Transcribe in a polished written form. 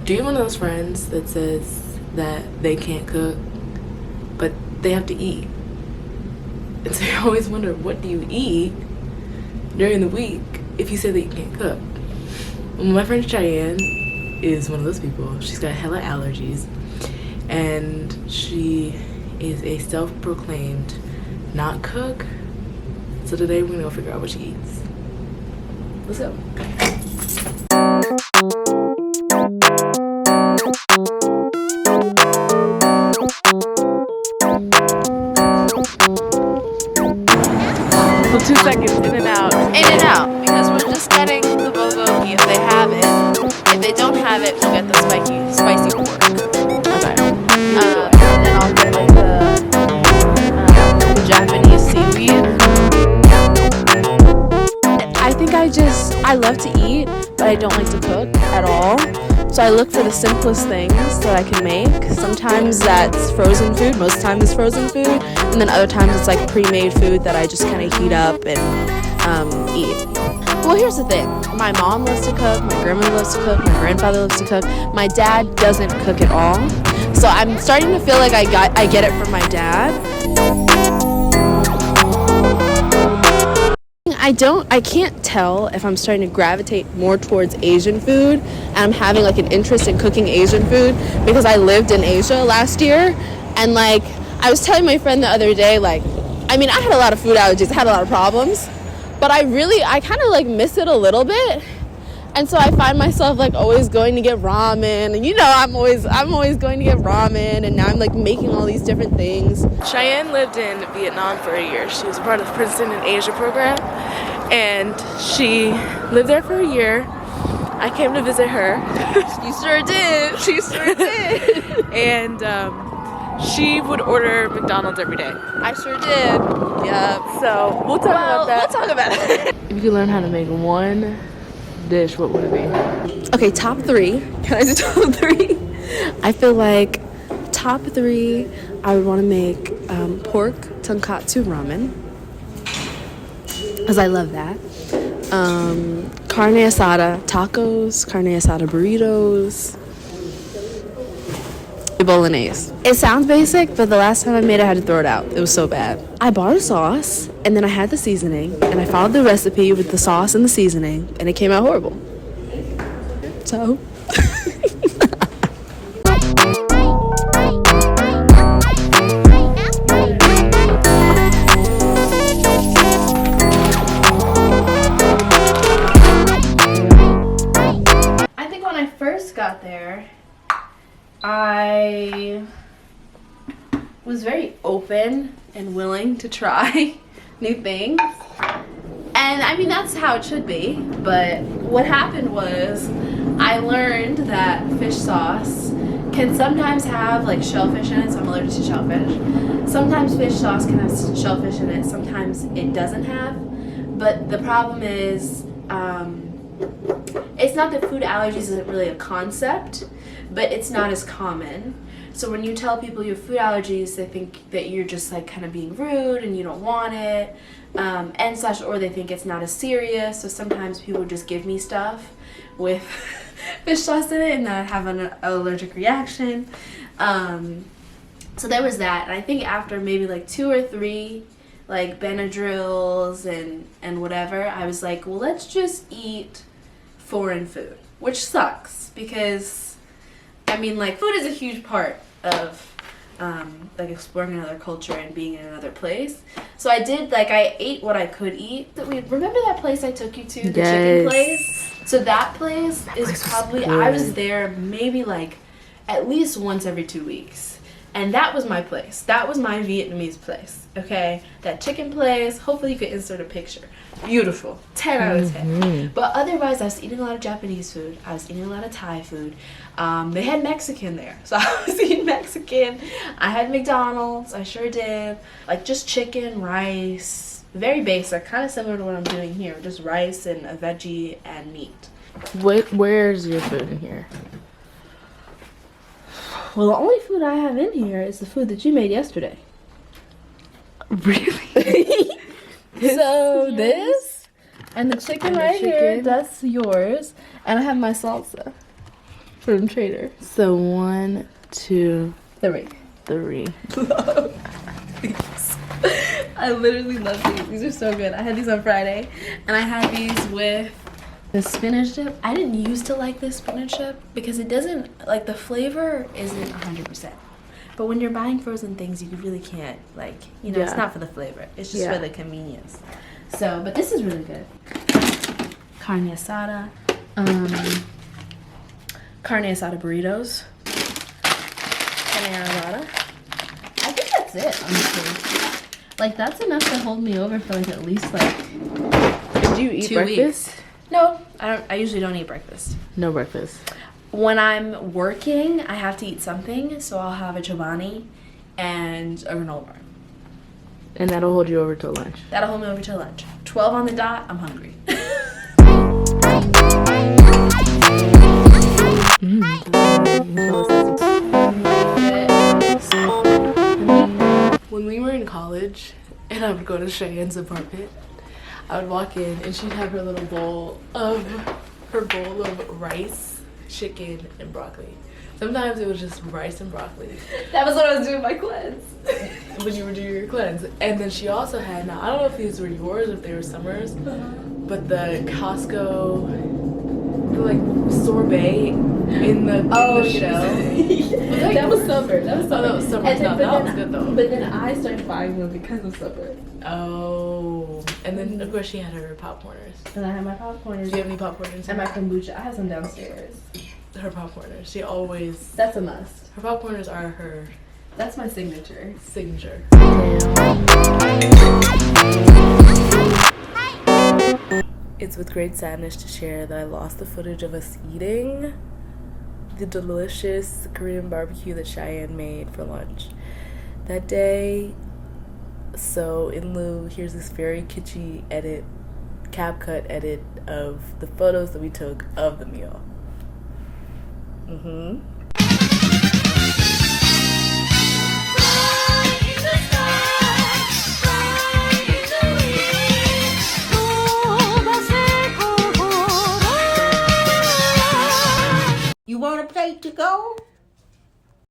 Do you have one of those friends that says that they can't cook, but they have to eat? And so you always wonder, what do you eat during the week if you say that you can't cook? Well, my friend Cheyenne is one of those people. She's got hella allergies, and she is a self-proclaimed not cook. So today we're gonna go figure out what she eats. Let's go. So 2 seconds, in and out. In and out, because we're just getting the bulgogi if they have it. If they don't have it, we'll get the spicy pork. Okay. Then I'll get like the Japanese seaweed. I think I love to eat, but I don't like to cook at all. So I look for the simplest things that I can make. Sometimes that's frozen food, most times it's frozen food, and then other times it's like pre-made food that I just kind of heat up and eat. Well, here's the thing. My mom loves to cook, my grandmother loves to cook, my grandfather loves to cook. My dad doesn't cook at all. So I'm starting to feel like I get it from my dad. I can't tell if I'm starting to gravitate more towards Asian food and I'm having like an interest in cooking Asian food because I lived in Asia last year, and like I was telling my friend the other day, like, I mean, I had a lot of food allergies, I had a lot of problems, but I kind of like miss it a little bit. And so I find myself like always going to get ramen, and I'm always going to get ramen, and now I'm like making all these different things. Cheyenne lived in Vietnam for a year. She was a part of the Princeton in Asia program, and she lived there for a year. I came to visit her. You sure did. She sure did. And she would order McDonald's every day. I sure did. Yeah. So we'll talk about that. We'll talk about it. If you could learn how to make one dish, what would it be? Okay, top 3. Can I do top 3? I feel like top 3, I would want to make pork tonkatsu ramen, because I love that. Carne asada tacos, carne asada burritos, bolognese. It sounds basic, but the last time I made it, I had to throw it out. It was so bad. I bought a sauce, and then I had the seasoning, and I followed the recipe with the sauce and the seasoning, and it came out horrible. So... I think when I first got there, I was very open and willing to try new things. And I mean, that's how it should be. But what happened was I learned that fish sauce can sometimes have like shellfish in it, so I'm allergic to shellfish. Sometimes fish sauce can have shellfish in it, sometimes it doesn't have. But the problem is, it's not that food allergies isn't really a concept, but it's not as common. So when you tell people you have food allergies, they think that you're just like kind of being rude and you don't want it, or they think it's not as serious. So sometimes people just give me stuff with fish sauce in it and then I have an allergic reaction. So there was that. And I think after maybe like 2 or 3 like Benadryls and whatever, I was like, well, let's just eat foreign food, which sucks because I mean, like, food is a huge part of like exploring another culture and being in another place. So I ate what I could eat. Remember that place I took you to, the chicken place? So that place is probably, I was there maybe like at least once every 2 weeks. And that was my place. That was my Vietnamese place, okay? That chicken place, hopefully you could insert a picture. Beautiful, 10 out of 10. But otherwise, I was eating a lot of Japanese food. I was eating a lot of Thai food. They had Mexican there, so I was eating Mexican. I had McDonald's, I sure did. Like just chicken, rice, very basic, kind of similar to what I'm doing here. Just rice and a veggie and meat. Where's your food in here? Well, the only food I have in here is the food that you made yesterday. Really? So this and the chicken right here, that's yours. And I have my salsa. from Trader. So 1, 2, 3. 3. I literally love these. These are so good. I had these on Friday, and I had these with the spinach dip. I didn't used to like this spinach dip because it doesn't, like, the flavor isn't 100%. But when you're buying frozen things, you really can't, like, you know, it's not for the flavor. It's just for the convenience. So, but this is really good. Carne asada. Carne asada burritos. Carne asada. I think that's it, honestly. Like, that's enough to hold me over for, like, at least, like, Did you eat 2 breakfast? weeks. No, I don't. I usually don't eat breakfast. No breakfast. When I'm working, I have to eat something, so I'll have a chobani and a granola bar. And that'll hold you over till lunch. That'll hold me over till lunch. 12 on the dot, I'm hungry. When we were in college and I would go to Cheyenne's apartment, I would walk in and she'd have her little bowl of rice, chicken, and broccoli. Sometimes it was just rice and broccoli. That was what I was doing my cleanse. When you were doing your cleanse. And then she also had, now I don't know if these were yours or if they were Summer's, but the Costco, the like sorbet in the shell. That was Summer. That was Summer. Oh, that was Summer's. No, that was good though. But then I started buying them because of Summer. Oh. And then of course she had her popcorners. And I had my popcorners. Do you have any popcorners? And my kombucha. I have some downstairs. Her popcorners. She always. That's a must. Her popcorners are her That's my signature. signature. It's with great sadness to share that I lost the footage of us eating the delicious Korean barbecue that Cheyenne made for lunch that day. So in lieu, here's this very kitschy edit, cap cut edit of the photos that we took of the meal. You want a plate to go?